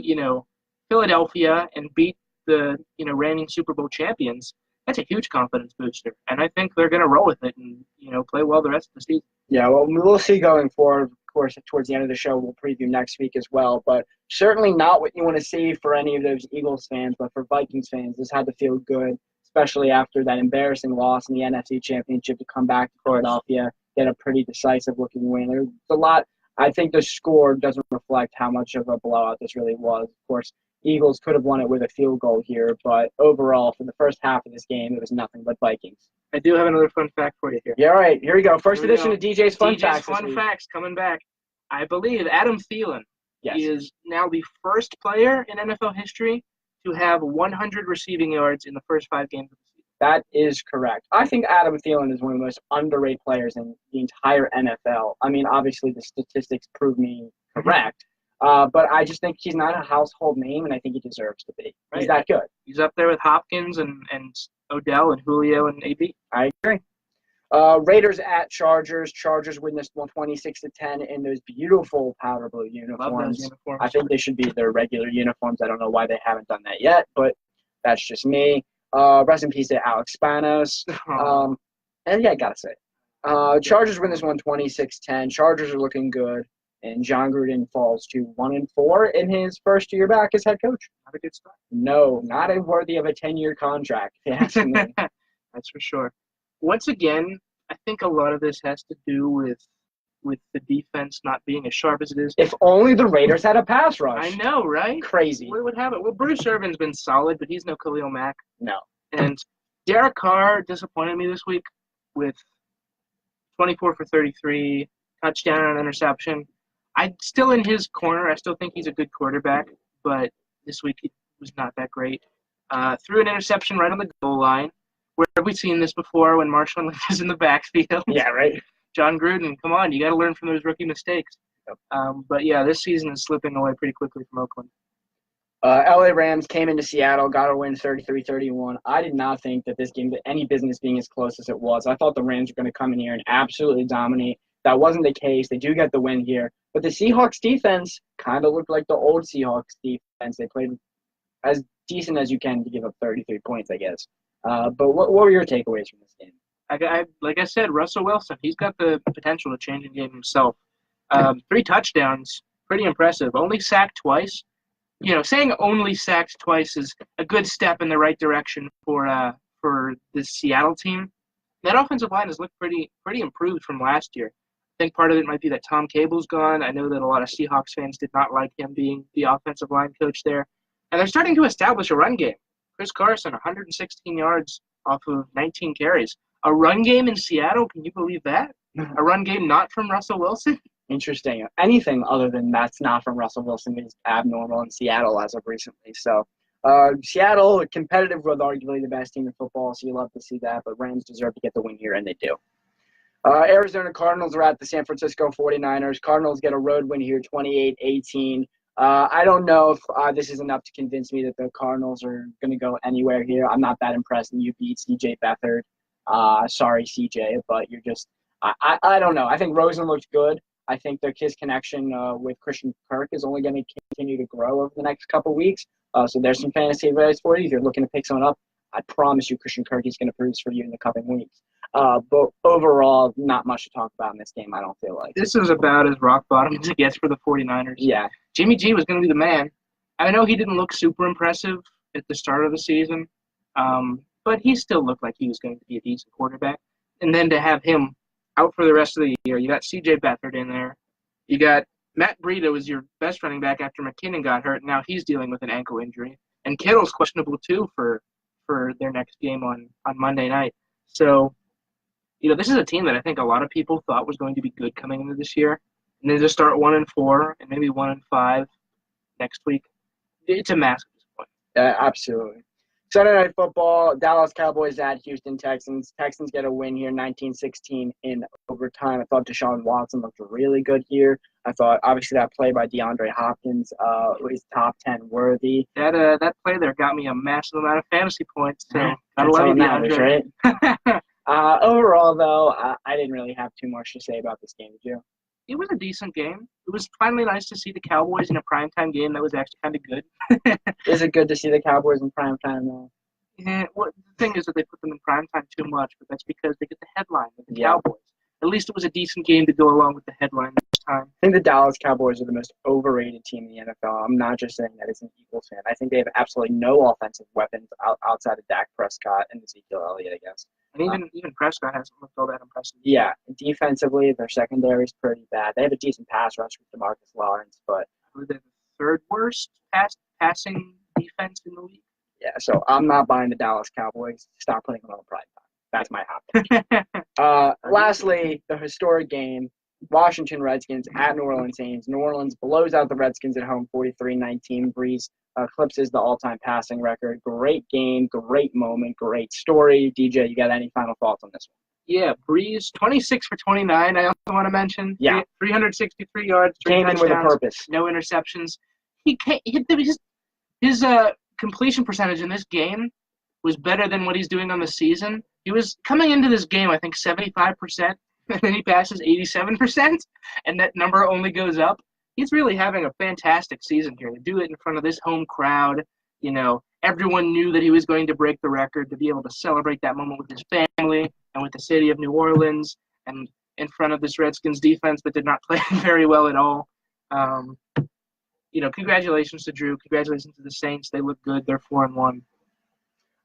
Philadelphia and beat the, reigning Super Bowl champions, that's a huge confidence booster. And I think they're going to roll with it and, play well the rest of the season. Yeah, well, we'll see going forward. Of course, towards the end of the show, we'll preview next week as well. But certainly not what you want to see for any of those Eagles fans. But for Vikings fans, this had to feel good, especially after that embarrassing loss in the NFC Championship to come back to Philadelphia, get a pretty decisive-looking win. There's a lot. I think the score doesn't reflect how much of a blowout this really was. Of course, Eagles could have won it with a field goal here, but overall, for the first half of this game, it was nothing but Vikings. I do have another fun fact for you here. Yeah, all right. Here we go. First edition of DJ's Fun Facts. DJ's Fun Facts coming back. I believe Adam Thielen Yes. is now the first player in NFL history to have 100 receiving yards in the first 5 games of the season. That is correct. I think Adam Thielen is one of the most underrated players in the entire NFL. I mean, obviously the statistics prove me correct, but I just think he's not a household name, and I think he deserves to be. Right. He's that good. He's up there with Hopkins and Odell and Julio and AB. I agree. Raiders at Chargers. Chargers win this one 26-10 in those beautiful powder blue uniforms. Love those uniforms. I think they should be their regular uniforms. I don't know why they haven't done that yet, but that's just me. Rest in peace to Alex Spanos. And yeah, I gotta say, Chargers win this one 26-10. Chargers are looking good, and John Gruden falls to 1-4 in his first year back as head coach. Not a good start. No, not worthy of a 10-year contract. If you ask me. That's for sure. Once again, I think a lot of this has to do with the defense not being as sharp as it is. If only the Raiders had a pass rush. I know, right? Crazy. What would happen? Well, Bruce Irvin's been solid, but he's no Khalil Mack. No. And Derek Carr disappointed me this week with 24 for 33, touchdown and interception. I'm still in his corner. I still think he's a good quarterback, but this week he was not that great. Threw an interception right on the goal line. Where have we seen this before when Marshawn Lynch is in the backfield? Yeah, right. John Gruden, come on, you got to learn from those rookie mistakes. Yep. But yeah, this season is slipping away pretty quickly from Oakland. LA Rams came into Seattle, got a win 33-31. I did not think that this game had any business being as close as it was. I thought the Rams were going to come in here and absolutely dominate. That wasn't the case. They do get the win here. But the Seahawks defense kind of looked like the old Seahawks defense. They played as decent as you can to give up 33 points, I guess. But what were your takeaways from this game? Like I said, Russell Wilson, he's got the potential to change the game himself. 3 touchdowns, pretty impressive. Only sacked twice. Saying only sacked twice is a good step in the right direction for this Seattle team. That offensive line has looked pretty improved from last year. I think part of it might be that Tom Cable's gone. I know that a lot of Seahawks fans did not like him being the offensive line coach there. And they're starting to establish a run game. Chris Carson, 116 yards off of 19 carries. A run game in Seattle, can you believe that? A run game not from Russell Wilson? Interesting. Anything other than that's not from Russell Wilson is abnormal in Seattle as of recently. So Seattle, competitive with arguably the best team in football, so you love to see that. But Rams deserve to get the win here, and they do. Arizona Cardinals are at the San Francisco 49ers. Cardinals get a road win here, 28-18. I don't know if this is enough to convince me that the Cardinals are going to go anywhere here. I'm not that impressed, and you beat C.J. Beathard. Sorry, C.J., but you're just I don't know. I think Rosen looked good. I think his connection with Christian Kirk is only going to continue to grow over the next couple weeks. So there's some fantasy advice for you. If you're looking to pick someone up, I promise you Christian Kirk is going to produce for you in the coming weeks. But overall, not much to talk about in this game, I don't feel like. This is about as rock bottom as it gets for the 49ers. Yeah. Jimmy G was going to be the man. I know he didn't look super impressive at the start of the season, but he still looked like he was going to be a decent quarterback. And then to have him out for the rest of the year, you got C.J. Beathard in there. You got Matt Breida was your best running back after McKinnon got hurt. Now he's dealing with an ankle injury. And Kittle's questionable, too, for their next game on Monday night. So, this is a team that I think a lot of people thought was going to be good coming into this year. And they just start 1-4 and maybe 1-5 next week. It's a massive disappointment. Absolutely. Sunday Night Football, Dallas Cowboys at Houston Texans. Texans get a win here, 19-16 in overtime. I thought Deshaun Watson looked really good here. I thought, obviously, that play by DeAndre Hopkins was top 10 worthy. That play there got me a massive amount of fantasy points. So gotta love you, DeAndre. Right? Overall, though, I didn't really have too much to say about this game, did you? It was a decent game. It was finally nice to see the Cowboys in a primetime game that was actually kind of good. Is it good to see the Cowboys in primetime, though? Yeah, the thing is that they put them in primetime too much, but that's because they get the headline with the Cowboys. At least it was a decent game to go along with the headline this time. I think the Dallas Cowboys are the most overrated team in the NFL. I'm not just saying that as an Eagles fan. I think they have absolutely no offensive weapons outside of Dak Prescott and Ezekiel Elliott, I guess. And even Prescott hasn't looked all that impressive. Yeah, defensively, their secondary is pretty bad. They have a decent pass rush with DeMarcus Lawrence, but they're the third worst passing defense in the league. Yeah, so I'm not buying the Dallas Cowboys. Stop putting them on prime time. That's my hot take. Lastly, the historic game, Washington Redskins at New Orleans Saints. New Orleans blows out the Redskins at home 43-19. Brees eclipses the all-time passing record. Great game, great moment, great story. DJ, you got any final thoughts on this one? Yeah, Brees, 26 for 29, I also want to mention. Yeah. 363 yards, 3 Came in with a purpose. No interceptions. His completion percentage in this game was better than what he's doing on the season. He was coming into this game, I think, 75%, and then he passes 87%, and that number only goes up. He's really having a fantastic season here. To do it in front of this home crowd, everyone knew that he was going to break the record, to be able to celebrate that moment with his family and with the city of New Orleans and in front of this Redskins defense that did not play very well at all. Congratulations to Drew. Congratulations to the Saints. They look good. They're 4-1.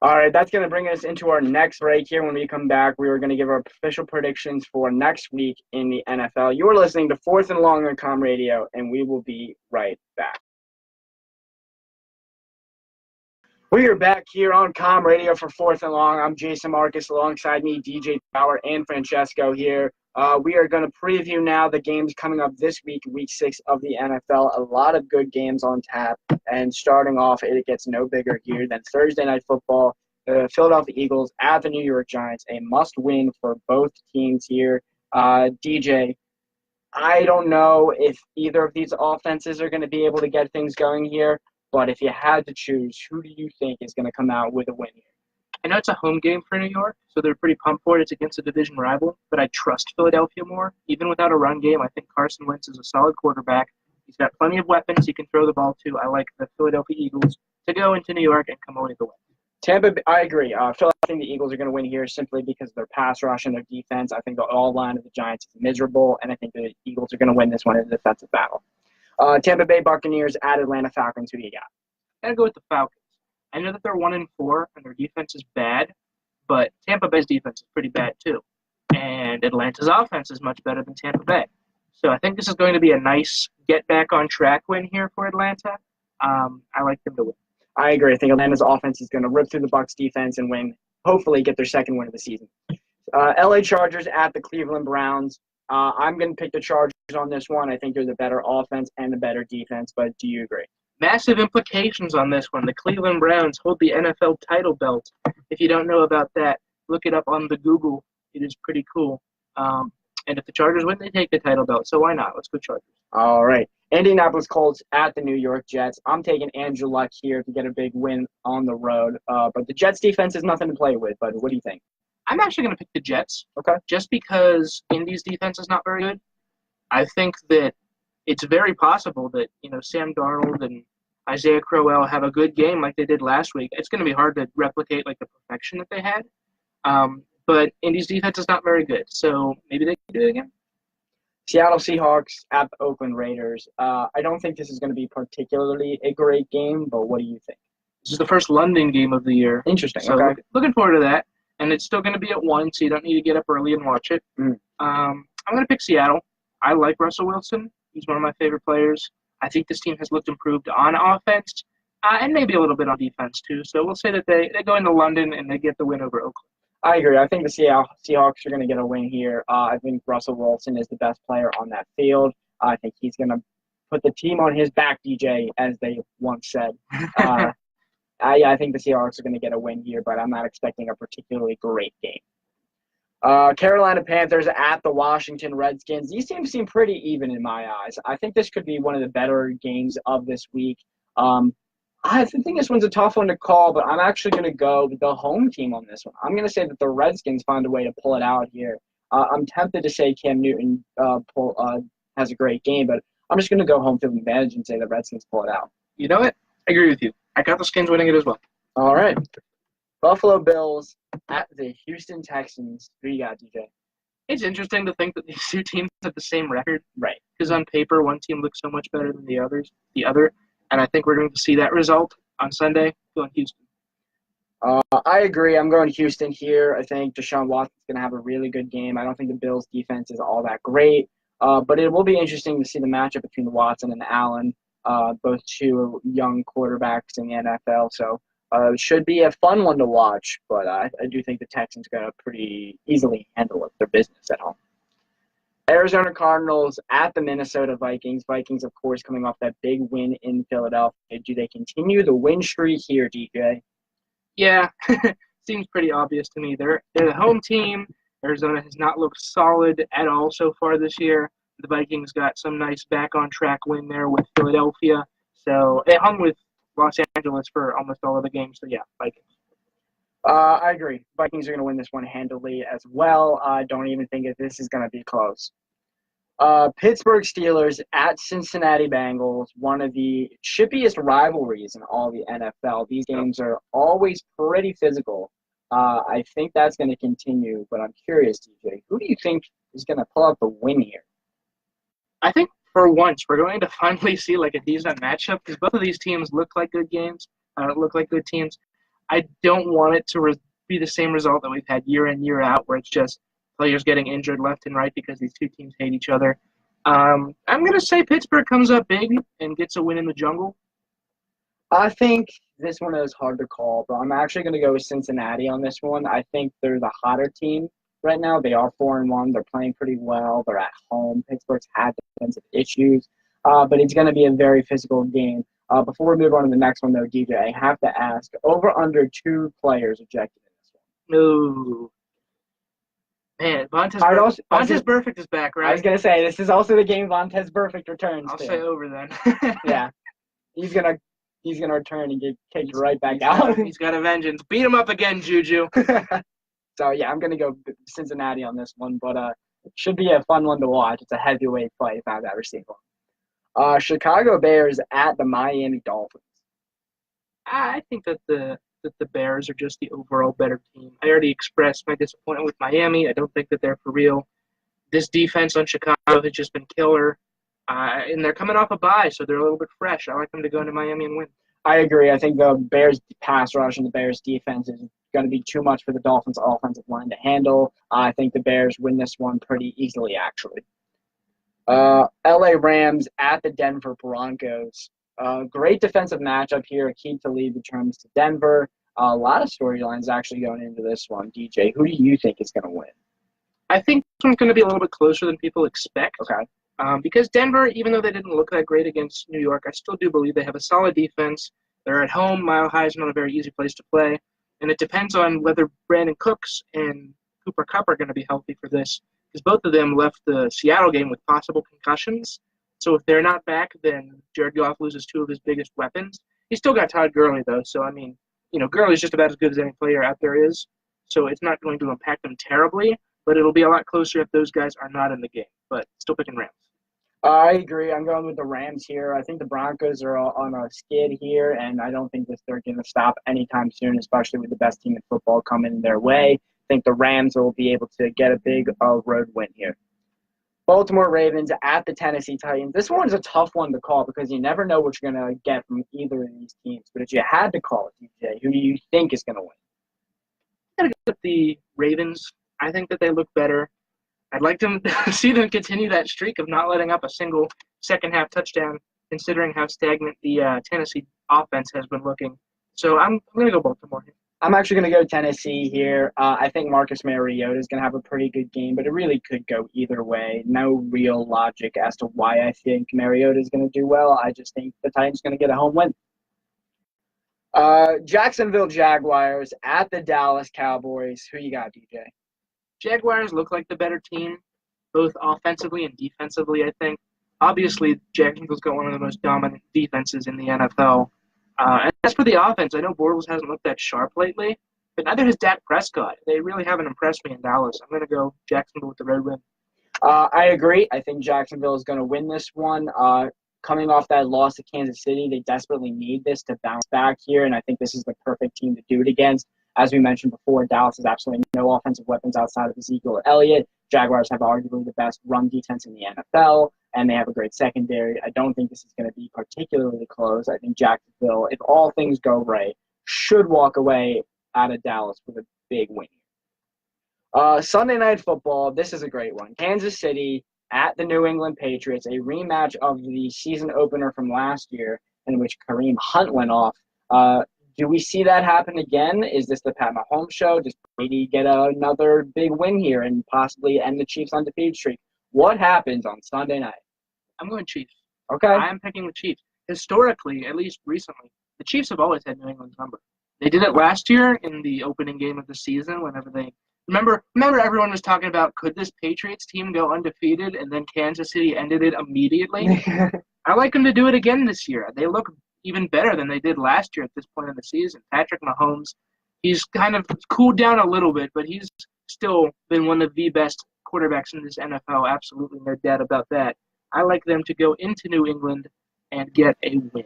All right, that's going to bring us into our next break here. When we come back, we are going to give our official predictions for next week in the NFL. You're listening to Fourth and Long on Com Radio, and we will be right back. We are back here on Com Radio for Fourth and Long. I'm Jason Marcus, alongside me, DJ Power and Francesco here. We are going to preview now the games coming up this week, Week 6 of the NFL. A lot of good games on tap. And starting off, it gets no bigger here than Thursday Night Football. The Philadelphia Eagles at the New York Giants, a must-win for both teams here. DJ, I don't know if either of these offenses are going to be able to get things going here, but if you had to choose, who do you think is going to come out with a win here? I know it's a home game for New York, so they're pretty pumped for it. It's against a division rival, but I trust Philadelphia more. Even without a run game, I think Carson Wentz is a solid quarterback. He's got plenty of weapons he can throw the ball to. I like the Philadelphia Eagles to go into New York and come away with the win. I agree. I think the Eagles are going to win here simply because of their pass rush and their defense. I think the all line of the Giants is miserable, and I think the Eagles are going to win this one in a defensive battle. Tampa Bay Buccaneers at Atlanta Falcons. Who do you got? Gotta go with the Falcons. I know that they're 1-4 and their defense is bad, but Tampa Bay's defense is pretty bad too. And Atlanta's offense is much better than Tampa Bay. So I think this is going to be a nice get back on track win here for Atlanta. I like them to win. I agree. I think Atlanta's offense is going to rip through the Bucs defense and win, hopefully get their second win of the season. LA Chargers at the Cleveland Browns. I'm going to pick the Chargers on this one. I think they're the better offense and the better defense, but do you agree? Massive implications on this one. The Cleveland Browns hold the NFL title belt. If you don't know about that, look it up on the Google. It is pretty cool. And if the Chargers win, they take the title belt. So why not? Let's go Chargers. All right. Indianapolis Colts at the New York Jets. I'm taking Andrew Luck here to get a big win on the road. But the Jets defense is nothing to play with. But what do you think? I'm actually going to pick the Jets. Okay. Just because Indy's defense is not very good. I think that it's very possible that, Sam Darnold and Isaiah Crowell have a good game like they did last week. It's going to be hard to replicate the perfection that they had. But Indy's defense is not very good, so maybe they can do it again. Seattle Seahawks at the Oakland Raiders. I don't think this is going to be particularly a great game, but what do you think? This is the first London game of the year. Interesting. So okay. Looking forward to that. And it's still going to be at 1, so you don't need to get up early and watch it. I'm going to pick Seattle. I like Russell Wilson. He's one of my favorite players. I think this team has looked improved on offense and maybe a little bit on defense too. So we'll say that they go into London and they get the win over Oakland. I agree. I think the Seahawks are going to get a win here. I think Russell Wilson is the best player on that field. I think he's going to put the team on his back, DJ, as they once said. I think the Seahawks are going to get a win here, but I'm not expecting a particularly great game. Carolina Panthers at the Washington Redskins. These teams seem pretty even in my eyes. I think this could be one of the better games of this week. I think this one's a tough one to call, but I'm actually going to go with the home team on this one. I'm going to say that the Redskins find a way to pull it out here. I'm tempted to say Cam Newton has a great game, but I'm just going to go home field advantage and say the Redskins pull it out. You know what? I agree with you. I got the Skins winning it as well. All right. Buffalo Bills at the Houston Texans. Who you got, DJ? It's interesting to think that these two teams have the same record. Right. Because on paper, one team looks so much better than the other. And I think we're going to see that result on Sunday. Going Houston. I agree. I'm going Houston here. I think Deshaun Watson's going to have a really good game. I don't think the Bills' defense is all that great. But it will be interesting to see the matchup between Watson and Allen, both two young quarterbacks in the NFL. So it should be a fun one to watch. But I do think the Texans are going to pretty easily handle their business at home. Arizona Cardinals at the Minnesota Vikings. Vikings, of course, coming off that big win in Philadelphia. Do they continue the win streak here, DJ? Yeah, seems pretty obvious to me. They're the home team. Arizona has not looked solid at all so far this year. The Vikings got some nice back-on-track win there with Philadelphia. So they hung with Los Angeles for almost all of the games. So, yeah, Vikings. I agree. Vikings are going to win this one handily as well. I don't even think that this is going to be close. Pittsburgh Steelers at Cincinnati Bengals, one of the chippiest rivalries in all the NFL. These games are always pretty physical. I think that's going to continue, but I'm curious, DJ, who do you think is going to pull out the win here? I think for once we're going to finally see like a decent matchup because both of these teams look like good games. Look like good teams. I don't want it to be the same result that we've had year in, year out, where it's just players getting injured left and right because these two teams hate each other. I'm going to say Pittsburgh comes up big and gets a win in the jungle. I think this one is hard to call, but I'm actually going to go with Cincinnati on this one. I think they're the hotter team right now. They are 4-1. They're playing pretty well. They're at home. Pittsburgh's had defensive issues, but it's going to be a very physical game. Before we move on to the next one, though, DJ, I have to ask, over under 2 players ejected in this one. No. Man, Vontaze Burfict is back, right? I was going to say, this is also the game Vontaze Burfict returns I'll to. say over then. Yeah. He's gonna return and get kicked right back out. He's got a vengeance. Beat him up again, Juju. So, yeah, I'm going to go Cincinnati on this one, but it should be a fun one to watch. It's a heavyweight fight if I've ever seen one. Chicago Bears at the Miami Dolphins. I think that the Bears are just the overall better team. I already expressed my disappointment with Miami. I don't think that they're for real. This defense on Chicago has just been killer. And they're coming off a bye, so they're a little bit fresh. I like them to go into Miami and win. I agree. I think the Bears pass rush and the Bears defense is going to be too much for the Dolphins offensive line to handle. I think the Bears win this one pretty easily, actually. LA Rams at the Denver Broncos. Great defensive matchup here. Keep the lead returns to Denver. A lot of storylines actually going into this one. DJ, who do you think is going to win? I think this one's going to be a little bit closer than people expect. Okay. Because Denver, even though they didn't look that great against New York, I still do believe they have a solid defense. They're at home. Mile High is not a very easy place to play. And it depends on whether Brandon Cooks and Cooper Kupp are going to be healthy for this. Because both of them left the Seattle game with possible concussions. So if they're not back, then Jared Goff loses 2 of his biggest weapons. He's still got Todd Gurley, though. So, I mean, Gurley's just about as good as any player out there is. So it's not going to impact them terribly. But it'll be a lot closer if those guys are not in the game. But still picking Rams. I agree. I'm going with the Rams here. I think the Broncos are on a skid here, and I don't think that they're going to stop anytime soon, especially with the best team in football coming their way. I think the Rams will be able to get a big road win here. Baltimore Ravens at the Tennessee Titans. This one's a tough one to call because you never know what you're going to get from either of these teams. But if you had to call it, DJ, who do you think is going to win? I'm going to go with the Ravens. I think that they look better. I'd like to see them continue that streak of not letting up a single second-half touchdown, considering how stagnant the Tennessee offense has been looking. So I'm going to go Baltimore here. I'm actually going to go Tennessee here. I think Marcus Mariota is going to have a pretty good game, but it really could go either way. No real logic as to why I think Mariota is going to do well. I just think the Titans are going to get a home win. Jacksonville Jaguars at the Dallas Cowboys. Who you got, DJ? Jaguars look like the better team, both offensively and defensively, I think. Obviously, Jacksonville's got one of the most dominant defenses in the NFL. And as for the offense, I know Bortles hasn't looked that sharp lately, but neither has Dak Prescott. They really haven't impressed me in Dallas. I'm going to go Jacksonville with the road win. I agree. I think Jacksonville is going to win this one. Coming off that loss to Kansas City, they desperately need this to bounce back here, and I think this is the perfect team to do it against. As we mentioned before, Dallas has absolutely no offensive weapons outside of Ezekiel Elliott. Jaguars have arguably the best run defense in the NFL, and they have a great secondary. I don't think this is going to be particularly close. I think Jacksonville, if all things go right, should walk away out of Dallas with a big win. Sunday Night Football, this is a great one. Kansas City at the New England Patriots, a rematch of the season opener from last year in which Kareem Hunt went off. Do we see that happen again? Is this the Pat Mahomes show? Does Brady get another big win here and possibly end the Chiefs' undefeated streak? What happens on Sunday night? I'm going Chiefs. Okay. I am picking the Chiefs. Historically, at least recently, the Chiefs have always had New England's number. They did it last year in the opening game of the season whenever they – remember everyone was talking about could this Patriots team go undefeated and then Kansas City ended it immediately? I like them to do it again this year. They look even better than they did last year at this point in the season. Patrick Mahomes, he's kind of cooled down a little bit, but he's still been one of the best quarterbacks in this NFL. Absolutely no doubt about that. I like them to go into New England and get a win.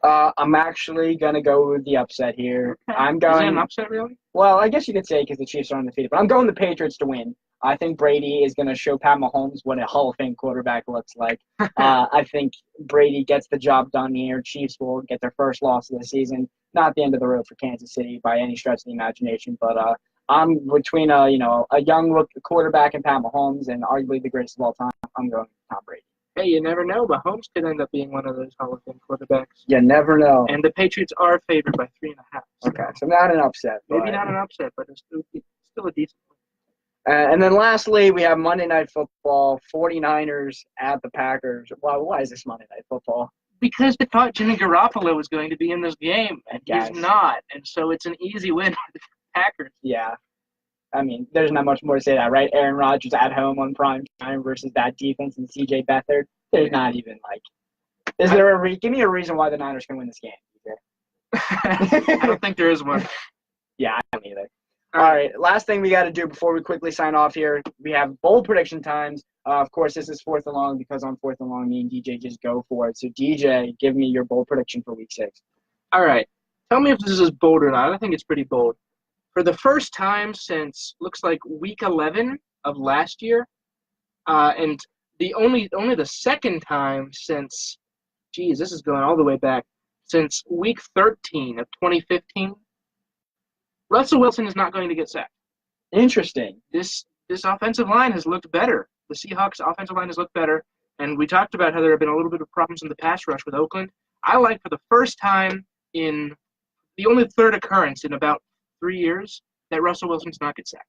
I'm actually going to go with the upset here. Okay. I'm going. Is it an upset, really? Well, I guess you could say because the Chiefs are undefeated, but I'm going the Patriots to win. I think Brady is going to show Pat Mahomes what a Hall of Fame quarterback looks like. I think Brady gets the job done here. Chiefs will get their first loss of the season. Not the end of the road for Kansas City by any stretch of the imagination, but I'm between a young quarterback and Pat Mahomes, and arguably the greatest of all time. I'm going Tom Brady. Hey, you never know. Mahomes could end up being one of those Hall of Fame quarterbacks. You never know. And the Patriots are favored by 3.5. Okay, so not an upset. Maybe not an upset, but it's still a decent one. And then lastly, we have Monday Night Football, 49ers at the Packers. Well, why is this Monday Night Football? Because they thought Jimmy Garoppolo was going to be in this game, and he's not. And so it's an easy win for the Packers. Yeah. I mean, there's not much more to say that, right? Aaron Rodgers at home on prime time versus that defense and C.J. Beathard. There's not even is there give me a reason why the Niners can win this game? I don't think there is one. Yeah, I don't either. All right, last thing we got to do before we quickly sign off here, we have bold prediction times. Of course, this is 4th and long because on 4th and long, me and DJ just go for it. So, DJ, give me your bold prediction for Week 6. All right. Tell me if this is bold or not. I think it's pretty bold. For the first time since, looks like Week 11 of last year, and only the second time since, this is going all the way back, since Week 13 of 2015, Russell Wilson is not going to get sacked. Interesting. This offensive line has looked better. The Seahawks offensive line has looked better, and we talked about how there have been a little bit of problems in the pass rush with Oakland. I like for the first time in the only third occurrence in about 3 years that Russell Wilson's not get sacked.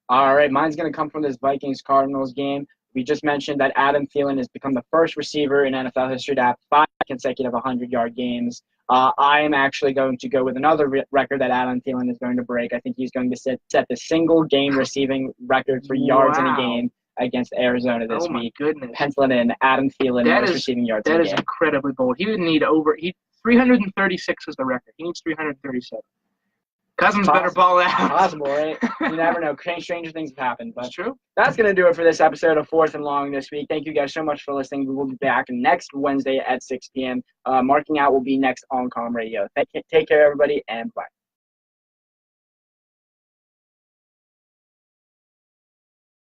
All right, mine's going to come from this Vikings-Cardinals game. We just mentioned that Adam Thielen has become the first receiver in NFL history to have 5 consecutive 100-yard games. I am actually going to go with another record that Adam Thielen is going to break. I think he's going to set the single-game receiving record for yards in a game against Arizona this week. Oh, my goodness. Pencil it in. Adam Thielen, most receiving yards in a game. That is incredibly bold. He would need 336 is the record. He needs 337. Cousins better ball out. Possible, right? You never know. Stranger things have happened. But it's true. That's going to do it for this episode of 4th and Long this week. Thank you guys so much for listening. We will be back next Wednesday at 6 p.m. Marking Out will be next on Com Radio. Take care, everybody, and bye.